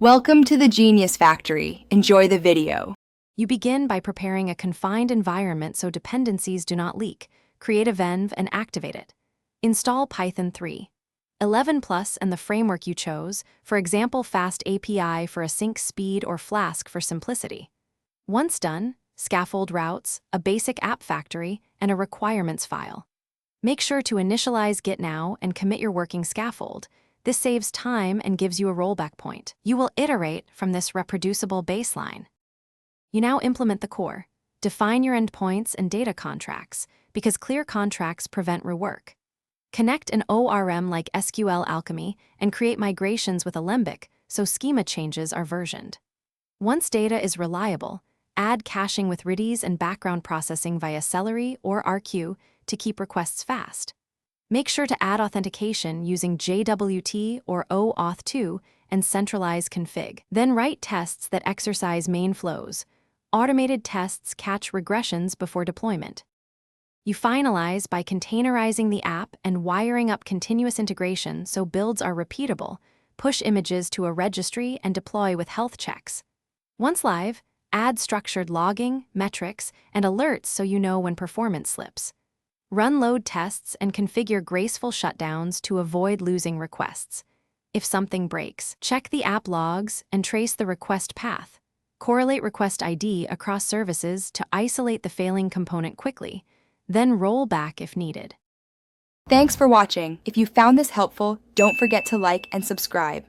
Welcome to the Genius Factory. Enjoy the video. You begin by preparing a confined environment so dependencies do not leak. Create a venv and activate it. Install Python 3. 11 Plus and the framework you chose, for example Fast API for async speed or Flask for simplicity. Once done, scaffold routes, a basic app factory, and a requirements file. Make sure to initialize Git now and commit your working scaffold. This saves time and gives you a rollback point. You will iterate from this reproducible baseline. You now implement the core. Define your endpoints and data contracts, because clear contracts prevent rework. Connect an ORM like SQL Alchemy and create migrations with Alembic so schema changes are versioned. Once data is reliable, add caching with Redis and background processing via Celery or RQ to keep requests fast. Make sure to add authentication using JWT or OAuth2 and centralize config. Then write tests that exercise main flows. Automated tests catch regressions before deployment. You finalize by containerizing the app and wiring up continuous integration so builds are repeatable. Push images to a registry and deploy with health checks. Once live, add structured logging, metrics, and alerts so you know when performance slips. Run load tests and configure graceful shutdowns to avoid losing requests. If something breaks, check the app logs and trace the request path. Correlate request ID across services to isolate the failing component quickly, then roll back if needed. Thanks for watching. If you found this helpful, don't forget to like and subscribe.